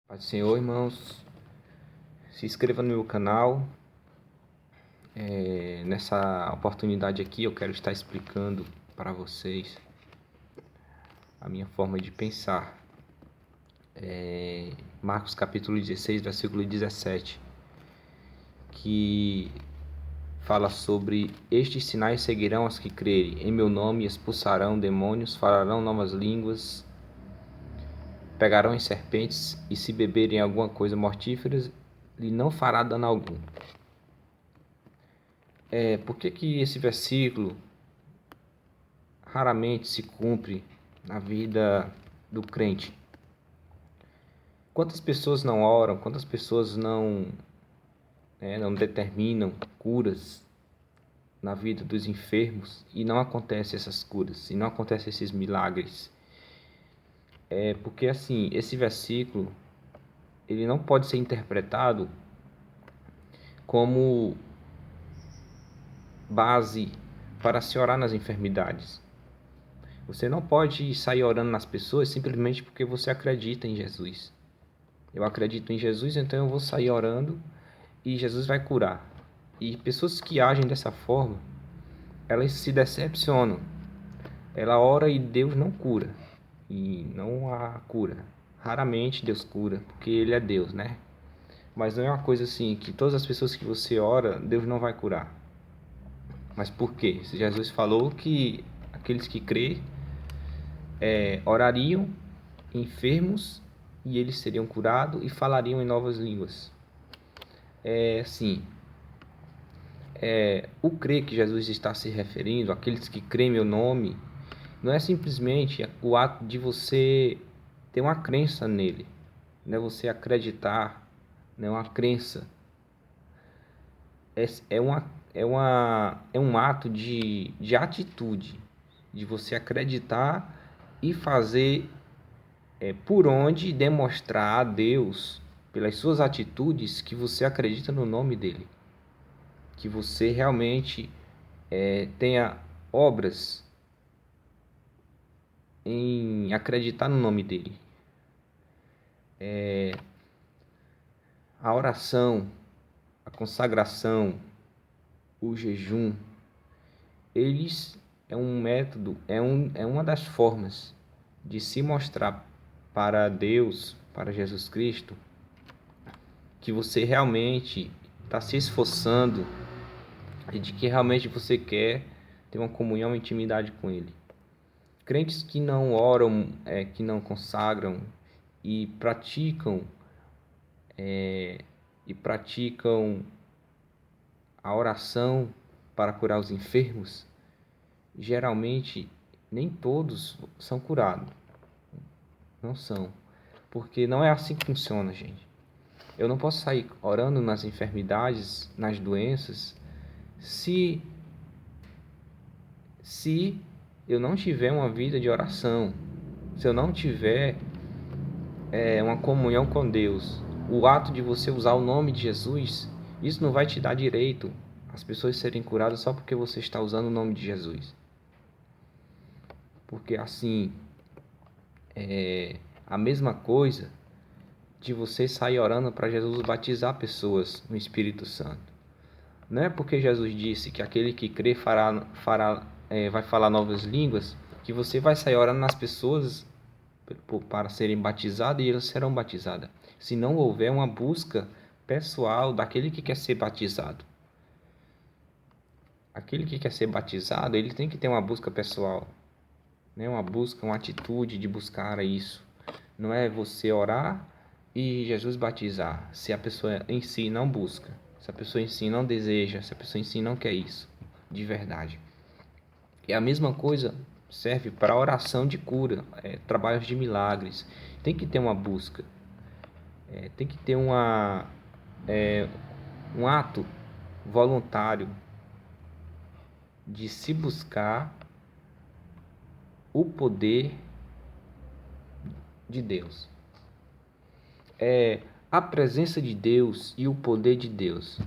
Paz do Senhor, irmãos. Se inscreva no meu canal. Nessa oportunidade aqui eu quero estar explicando para vocês a minha forma de pensar. Marcos capítulo 16, versículo 17, que fala sobre: estes sinais seguirão os que crerem. Em meu nome expulsarão demônios, falarão novas línguas, pegarão em serpentes, e se beberem alguma coisa mortífera, lhe não fará dano algum. Por que esse versículo raramente se cumpre na vida do crente? Quantas pessoas não oram, quantas pessoas não determinam curas na vida dos enfermos e não acontecem essas curas, e não acontecem esses milagres? Porque assim, esse versículo ele não pode ser interpretado como base para se orar nas enfermidades. Você não pode sair orando nas pessoas simplesmente porque você acredita em Jesus. Eu acredito em Jesus, então eu vou sair orando e Jesus vai curar. E pessoas que agem dessa forma, elas se decepcionam. Ela ora e Deus não cura. E não há cura. Raramente Deus cura, porque Ele é Deus, né? Mas não é uma coisa assim, que todas as pessoas que você ora, Deus não vai curar. Mas por quê? Jesus falou que aqueles que crêem orariam enfermos e eles seriam curados e falariam em novas línguas. O crer que Jesus está se referindo, aqueles que creem em meu nome, não é simplesmente o ato de você ter uma crença nele, não é você acreditar, não é uma crença. É um ato de atitude, de você acreditar e fazer por onde demonstrar a Deus, pelas suas atitudes, que você acredita no nome dele. Que você realmente tenha obras em acreditar no nome dele. A oração, a consagração, o jejum, eles é um método, é uma das formas de se mostrar para Deus, para Jesus Cristo, que você realmente está se esforçando e de que realmente você quer ter uma comunhão e intimidade com Ele. Crentes que não oram, que não consagram e praticam a oração para curar os enfermos, geralmente nem todos são curados. Não são. Porque não é assim que funciona, gente. Eu não posso sair orando nas enfermidades, nas doenças, se eu não tiver uma vida de oração, se eu não tiver uma comunhão com Deus. O ato de você usar o nome de Jesus, isso não vai te dar direito às pessoas serem curadas só porque você está usando o nome de Jesus. Porque assim, a mesma coisa de você sair orando para Jesus batizar pessoas no Espírito Santo. Não é porque Jesus disse que aquele que crê vai falar novas línguas, que você vai sair orando nas pessoas para serem batizadas e elas serão batizadas. Se não houver uma busca pessoal daquele que quer ser batizado. Aquele que quer ser batizado, ele tem que ter uma busca pessoal, né? Uma busca, uma atitude de buscar isso. Não é você orar e Jesus batizar, se a pessoa em si não busca, se a pessoa em si não deseja, se a pessoa em si não quer isso, de verdade. E a mesma coisa serve para oração de cura, trabalhos de milagres. Tem que ter uma busca, tem que ter um ato voluntário de se buscar o poder de Deus. A presença de Deus e o poder de Deus.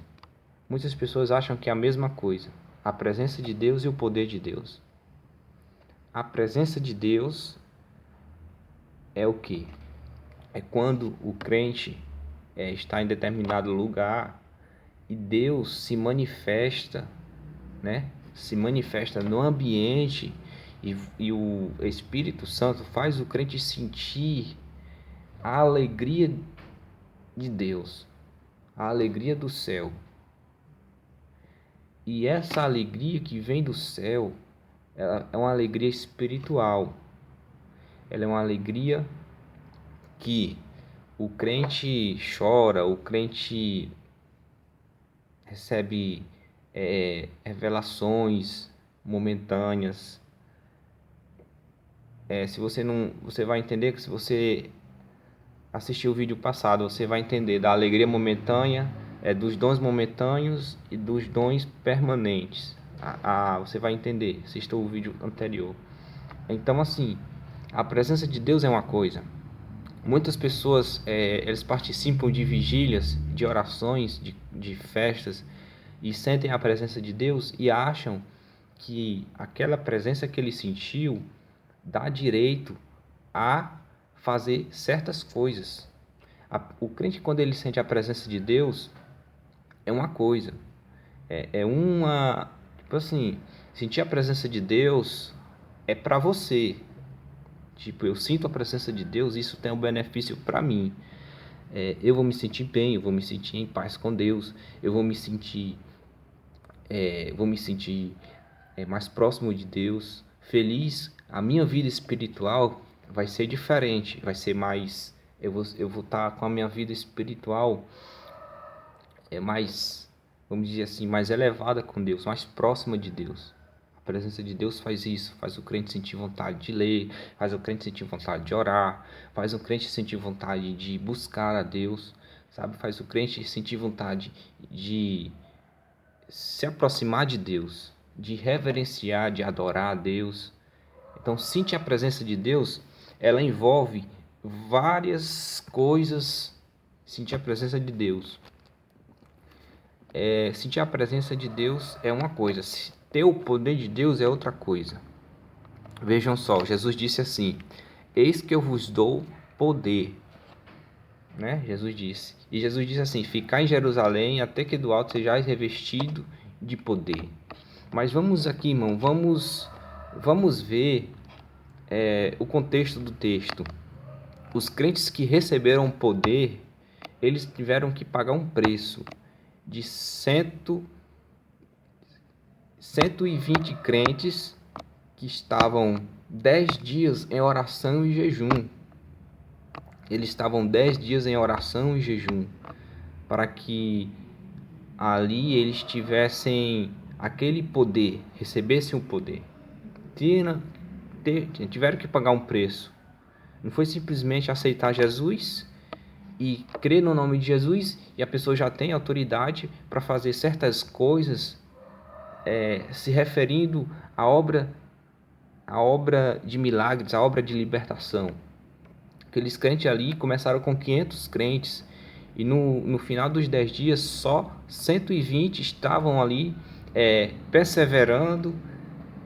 Muitas pessoas acham que é a mesma coisa. A presença de Deus e o poder de Deus. A presença de Deus é o quê? é quando o crente está em determinado lugar e Deus se manifesta, né? Se manifesta no ambiente e o Espírito Santo faz o crente sentir a alegria de Deus, a alegria do céu. E essa alegria que vem do céu, ela é uma alegria espiritual. Ela é uma alegria que o crente chora, o crente recebe revelações momentâneas. Se você não, você vai entender que se você assistir o vídeo passado, você vai entender da alegria momentânea, dos dons momentâneos e dos dons permanentes. Você vai entender, assista o vídeo anterior. Então, assim, a presença de Deus é uma coisa. Muitas pessoas, eles participam de vigílias, de orações, de festas, e sentem a presença de Deus e acham que aquela presença que ele sentiu dá direito a fazer certas coisas. O crente, quando ele sente a presença de Deus, é uma coisa. Tipo assim, sentir a presença de Deus é para você. Tipo, eu sinto a presença de Deus, isso tem um benefício para mim. Eu vou me sentir bem, eu vou me sentir em paz com Deus, eu vou me sentir mais próximo de Deus, feliz. A minha vida espiritual vai ser diferente, vai ser mais. Eu vou estar com a minha vida espiritual mais, vamos dizer assim, mais elevada com Deus, mais próxima de Deus. A presença de Deus faz isso, faz o crente sentir vontade de ler, faz o crente sentir vontade de orar, faz o crente sentir vontade de buscar a Deus, sabe? Faz o crente sentir vontade de se aproximar de Deus, de reverenciar, de adorar a Deus. Então, sentir a presença de Deus, ela envolve várias coisas. Sentir a presença de Deus. Sentir a presença de Deus é uma coisa, ter o poder de Deus é outra coisa. Vejam só, Jesus disse assim: eis que eu vos dou poder, né? Jesus disse. E Jesus disse assim: ficai em Jerusalém até que do alto sejais revestido de poder. Mas vamos aqui, irmão, vamos ver o contexto do texto. Os crentes que receberam poder, eles tiveram que pagar um preço de 120 crentes que estavam 10 dias em oração e jejum. Eles estavam 10 dias em oração e jejum para que ali eles tivessem aquele poder, recebessem o poder. Tiveram que pagar um preço. Não foi simplesmente aceitar Jesus e crer no nome de Jesus e a pessoa já tem autoridade para fazer certas coisas, se referindo à obra de milagres, à obra de libertação. Aqueles crentes ali começaram com 500 crentes e no final dos 10 dias só 120 estavam ali perseverando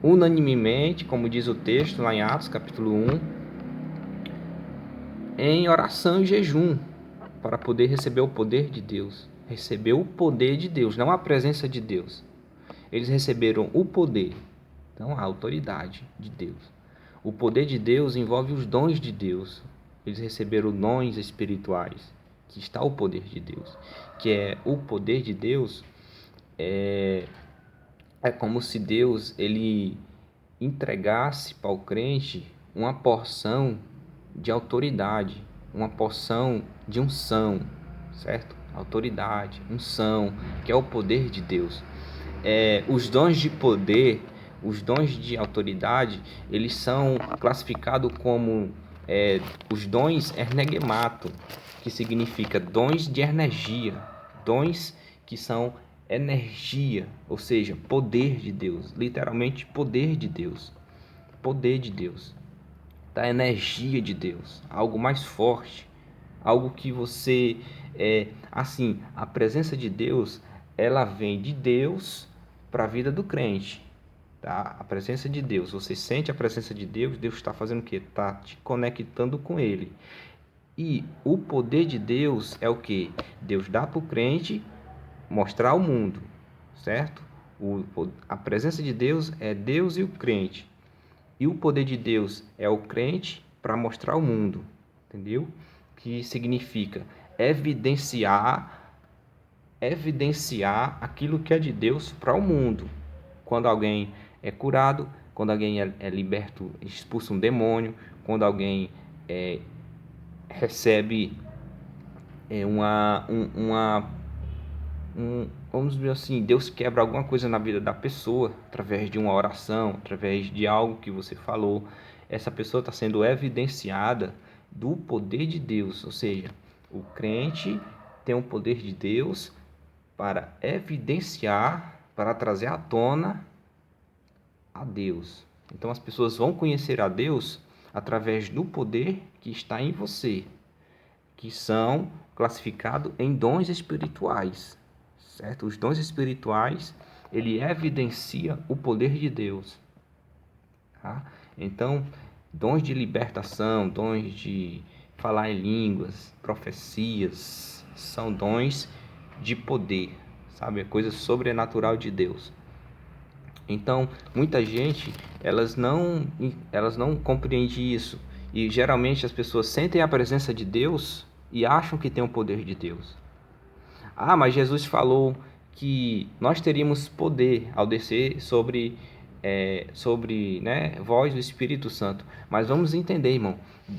unanimemente, como diz o texto lá em Atos capítulo 1, em oração e jejum, para poder receber o poder de Deus. Receber o poder de Deus, não a presença de Deus. Eles receberam o poder, então a autoridade de Deus. O poder de Deus envolve os dons de Deus. Eles receberam dons espirituais, que está o poder de Deus. Que é o poder de Deus, é como se Deus ele entregasse para o crente uma porção de autoridade, uma porção de unção, certo? Autoridade, unção, que é o poder de Deus. Os dons de poder, os dons de autoridade, eles são classificados como os dons erneguemato, que significa dons de energia, dons que são energia, ou seja, poder de Deus, literalmente poder de Deus, da energia de Deus, algo mais forte, algo que você, assim, a presença de Deus, ela vem de Deus para a vida do crente, tá? A presença de Deus, você sente a presença de Deus, Deus está fazendo o quê? Está te conectando com Ele. E o poder de Deus é o que? Deus dá para o crente mostrar ao mundo, certo? A presença de Deus é Deus e o crente. E o poder de Deus é o crente para mostrar ao mundo, entendeu? Que significa evidenciar aquilo que é de Deus para o mundo. Quando alguém é curado, quando alguém é liberto, expulsa um demônio, quando alguém recebe vamos dizer assim, Deus quebra alguma coisa na vida da pessoa através de uma oração, através de algo que você falou. Essa pessoa está sendo evidenciada do poder de Deus, ou seja, o crente tem o poder de Deus para evidenciar, para trazer à tona a Deus. Então as pessoas vão conhecer a Deus através do poder que está em você, que são classificados em dons espirituais, certo? Os dons espirituais, ele evidencia o poder de Deus, tá? Então, dons de libertação, dons de falar em línguas, profecias, são dons de poder, sabe? É coisa sobrenatural de Deus. Então, muita gente, elas não compreendem isso. E geralmente as pessoas sentem a presença de Deus e acham que tem o poder de Deus. Ah, mas Jesus falou que nós teríamos poder ao descer sobre voz do Espírito Santo. Mas vamos entender, irmão.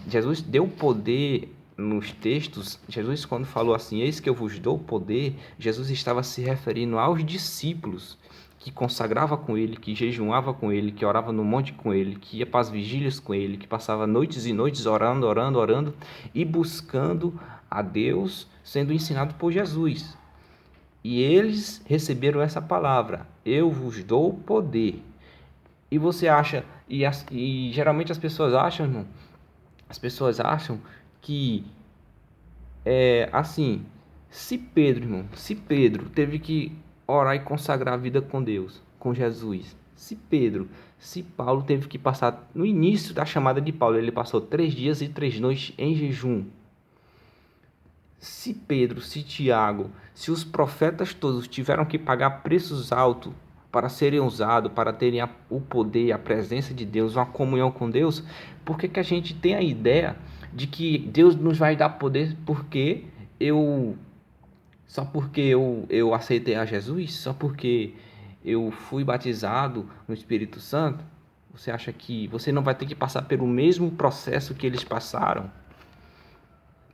Jesus deu poder nos textos. Jesus, quando falou assim, eis que eu vos dou poder, Jesus estava se referindo aos discípulos que consagrava com ele, que jejuava com ele, que orava no monte com ele, que ia para as vigílias com ele, que passava noites e noites orando e buscando a Deus, sendo ensinado por Jesus. E eles receberam essa palavra: eu vos dou poder. E você acha, e geralmente as pessoas acham, irmão, as pessoas acham que assim, se Pedro teve que orar e consagrar a vida com Deus, com Jesus, se Paulo teve que passar, no início da chamada de Paulo, ele passou 3 dias e 3 noites em jejum. Se Pedro, se Tiago, se os profetas todos tiveram que pagar preços altos para serem usados, para terem o poder, a presença de Deus, uma comunhão com Deus, por que a gente tem a ideia de que Deus nos vai dar poder só porque eu aceitei a Jesus, só porque eu fui batizado no Espírito Santo? Você acha que você não vai ter que passar pelo mesmo processo que eles passaram?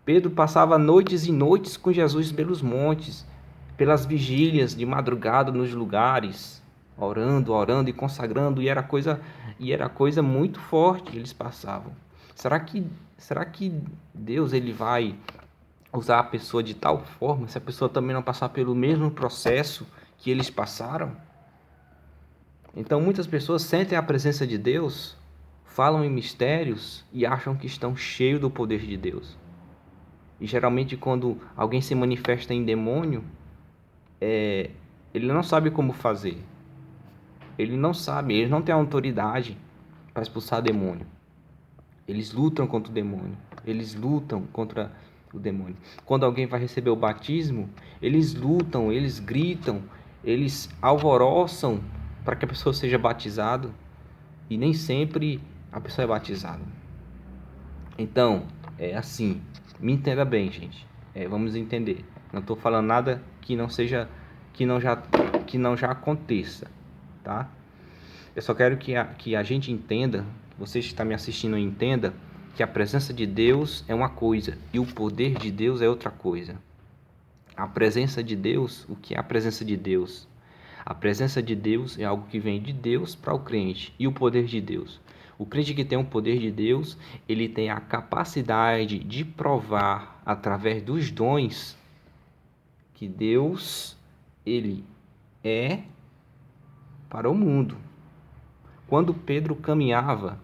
Pedro passava noites e noites com Jesus pelos montes, pelas vigílias de madrugada nos lugares, orando e consagrando, e era coisa muito forte que eles passavam. Será que Deus ele vai usar a pessoa de tal forma se a pessoa também não passar pelo mesmo processo que eles passaram? Então muitas pessoas sentem a presença de Deus, falam em mistérios e acham que estão cheios do poder de Deus. E geralmente quando alguém se manifesta em demônio, ele não sabe como fazer. Ele não tem autoridade para expulsar demônio. Eles lutam contra o demônio. Eles lutam contra o demônio. Quando alguém vai receber o batismo, eles lutam, eles gritam, eles alvoroçam para que a pessoa seja batizada. E nem sempre a pessoa é batizada. Então, é assim. Me entenda bem, gente. Vamos entender. Não estou falando nada que não já aconteça, tá? Eu só quero que a gente entenda, você que está me assistindo entenda, que a presença de Deus é uma coisa e o poder de Deus é outra coisa. A presença de Deus, o que é a presença de Deus? A presença de Deus é algo que vem de Deus para o crente. E o poder de Deus? O crente que tem o poder de Deus, ele tem a capacidade de provar através dos dons que Deus, ele é para o mundo. Quando Pedro caminhava,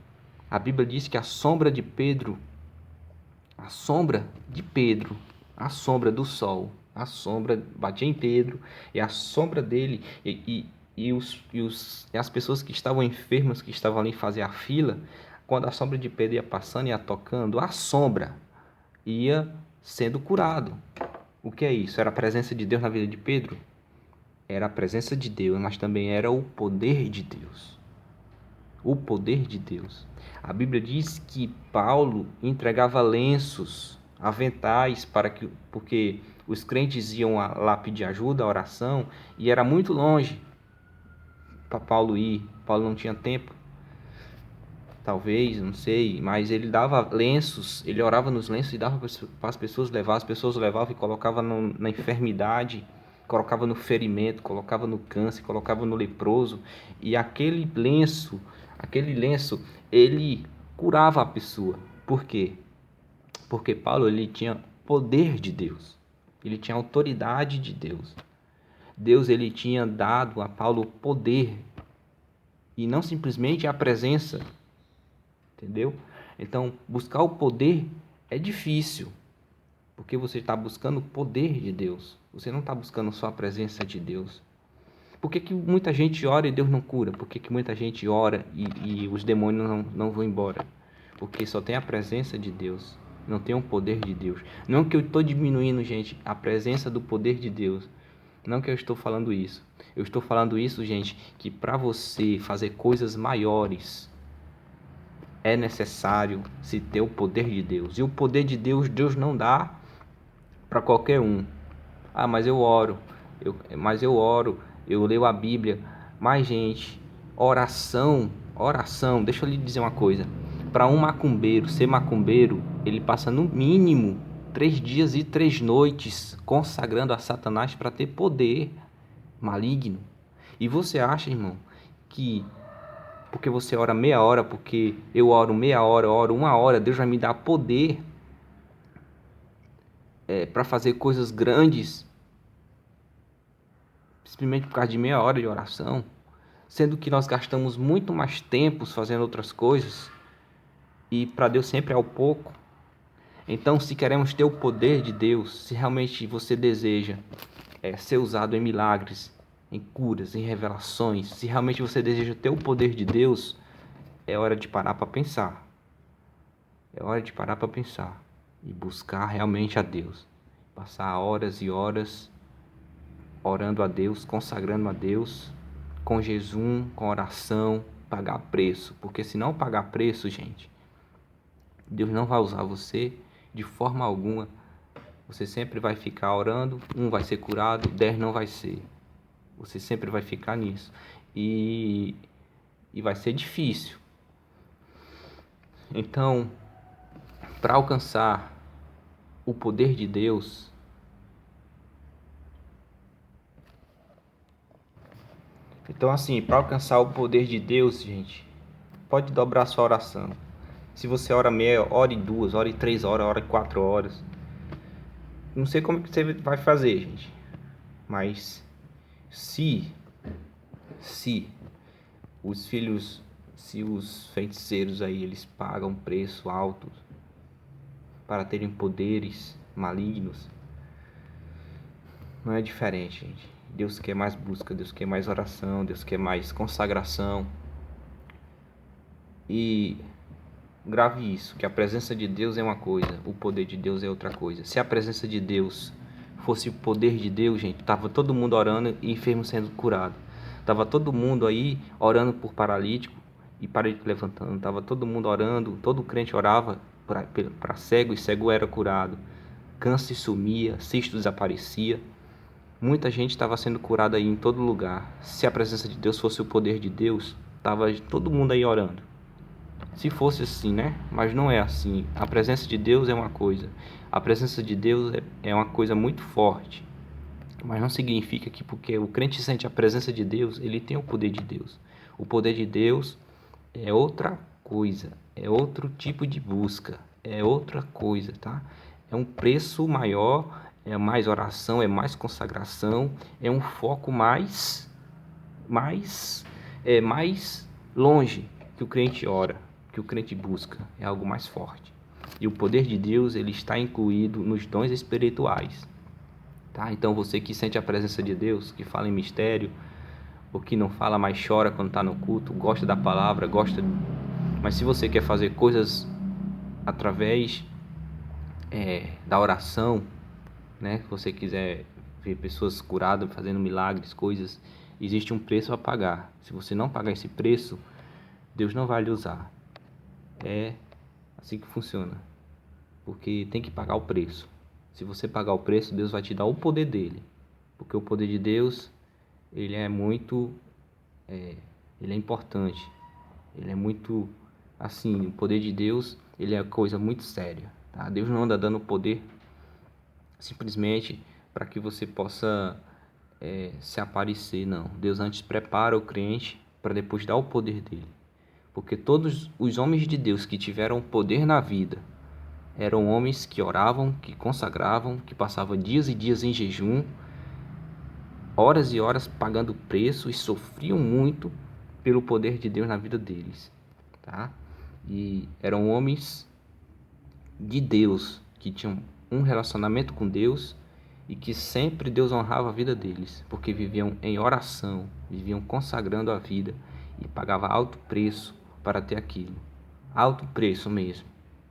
a Bíblia diz que a sombra do sol, a sombra batia em Pedro, e a sombra dele, e as pessoas que estavam enfermas, que estavam ali fazer a fila, quando a sombra de Pedro ia passando, ia tocando, a sombra ia sendo curado. O que é isso? Era a presença de Deus na vida de Pedro? Era a presença de Deus, mas também era o poder de Deus. O poder de Deus. A Bíblia diz que Paulo entregava lenços, aventais, porque os crentes iam lá pedir ajuda, oração, e era muito longe para Paulo ir. Paulo não tinha tempo, talvez, não sei, mas ele dava lenços, ele orava nos lenços e dava para as pessoas levar. As pessoas levavam e colocavam na enfermidade, colocava no ferimento, colocava no câncer, colocava no leproso, e aquele lenço, ele curava a pessoa. Por quê? Porque Paulo, ele tinha poder de Deus, ele tinha autoridade de Deus. Deus, ele tinha dado a Paulo poder e não simplesmente a presença, entendeu? Então, buscar o poder é difícil, porque você está buscando o poder de Deus, você não está buscando só a presença de Deus. Por que muita gente ora e Deus não cura? Por que muita gente ora e os demônios não vão embora? Porque só tem a presença de Deus, não tem o poder de Deus. Não que eu estou diminuindo, gente, a presença do poder de Deus. Não que eu estou falando isso. Eu estou falando isso, gente, que para você fazer coisas maiores é necessário se ter o poder de Deus. E o poder de Deus, Deus não dá para qualquer um. Ah, mas eu oro, eu leio a Bíblia. Mas, gente, oração, deixa eu lhe dizer uma coisa. Para um macumbeiro ser macumbeiro, ele passa no mínimo 3 dias e 3 noites consagrando a Satanás para ter poder maligno. E você acha, irmão, que porque você ora meia hora, porque eu oro meia hora, eu oro 1 hora, Deus vai me dar poder para fazer coisas grandes, simplesmente por causa de meia hora de oração, sendo que nós gastamos muito mais tempo fazendo outras coisas e para Deus sempre é o pouco. Então, se queremos ter o poder de Deus, se realmente você deseja ser usado em milagres, em curas, em revelações, se realmente você deseja ter o poder de Deus, é hora de parar para pensar. É hora de parar para pensar e buscar realmente a Deus. Passar horas e horas orando a Deus, consagrando a Deus, com jejum, com oração, pagar preço. Porque se não pagar preço, gente, Deus não vai usar você de forma alguma. Você sempre vai ficar orando, 1 vai ser curado, 10 não vai ser. Você sempre vai ficar nisso. E vai ser difícil. Então, para alcançar o poder de Deus, para alcançar o poder de Deus, gente, pode dobrar sua oração. Se você ora meia, ore 2, ore 3 horas, ore 4 horas. Não sei como que você vai fazer, gente. Mas se os feiticeiros aí, eles pagam preço alto para terem poderes malignos, não é diferente, gente. Deus quer mais busca, Deus quer mais oração, Deus quer mais consagração. E grave isso, que a presença de Deus é uma coisa, o poder de Deus é outra coisa. Se a presença de Deus fosse o poder de Deus, gente, tava todo mundo orando e enfermo sendo curado. Tava todo mundo aí orando por paralítico e paralítico levantando. Tava todo mundo orando, todo crente orava para cego e cego era curado. Câncer sumia, cisto desaparecia. Muita gente estava sendo curada aí em todo lugar. Se a presença de Deus fosse o poder de Deus, tava todo mundo aí orando. Se fosse assim, né? Mas não é assim. A presença de Deus é uma coisa. A presença de Deus é uma coisa muito forte. Mas não significa que porque o crente sente a presença de Deus, ele tem o poder de Deus. O poder de Deus é outra coisa. É outro tipo de busca. É outra coisa, tá? É um preço maior, é mais oração, é mais consagração, é um foco mais longe que o crente ora, que o crente busca, é algo mais forte. E o poder de Deus, ele está incluído nos dons espirituais, tá? Então você que sente a presença de Deus, que fala em mistério, ou que não fala, mas chora quando está no culto, gosta da palavra, mas se você quer fazer coisas através da oração, né? Se você quiser ver pessoas curadas, fazendo milagres, coisas, existe um preço a pagar. Se você não pagar esse preço, Deus não vai lhe usar. É assim que funciona. Porque tem que pagar o preço. Se você pagar o preço, Deus vai te dar o poder dele. Porque o poder de Deus, ele é muito... ele é importante. Ele é muito... Assim, o poder de Deus, ele é coisa muito séria. Tá? Deus não anda dando poder simplesmente para que você possa se aparecer, não. Deus antes prepara o crente para depois dar o poder dele. Porque todos os homens de Deus que tiveram poder na vida eram homens que oravam, que consagravam, que passavam dias e dias em jejum, horas e horas pagando preço e sofriam muito pelo poder de Deus na vida deles, tá? E eram homens de Deus que tinham um relacionamento com Deus e que sempre Deus honrava a vida deles, porque viviam em oração, viviam consagrando a vida e pagava alto preço para ter aquilo. Alto preço mesmo.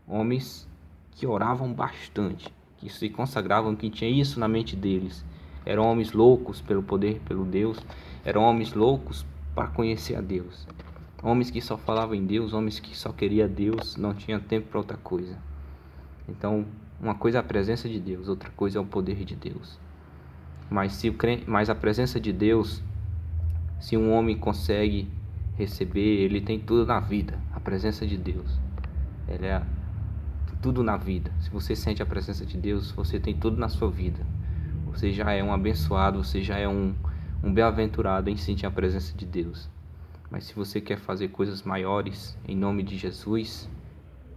Homens que oravam bastante, que se consagravam, que tinha isso na mente deles. Eram homens loucos pelo poder, pelo Deus. Eram homens loucos para conhecer a Deus. Homens que só falavam em Deus, homens que só queriam Deus, não tinha tempo para outra coisa. Então, uma coisa é a presença de Deus, outra coisa é o poder de Deus. Mas a presença de Deus, se um homem consegue receber, ele tem tudo na vida. A presença de Deus, ela é tudo na vida. Se você sente a presença de Deus, você tem tudo na sua vida. Você já é um abençoado, você já é um bem-aventurado em sentir a presença de Deus. Mas se você quer fazer coisas maiores em nome de Jesus,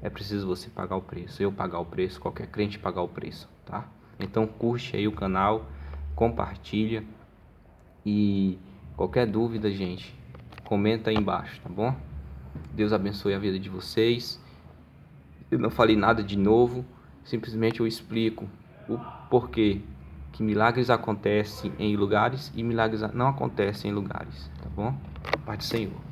é preciso você pagar o preço. Eu pagar o preço, qualquer crente pagar o preço, tá? Então curte aí o canal, compartilha e qualquer dúvida, gente, comenta aí embaixo, tá bom? Deus abençoe a vida de vocês. Eu não falei nada de novo, simplesmente eu explico o porquê que milagres acontecem em lugares e milagres não acontecem em lugares, tá bom? Paz do Senhor.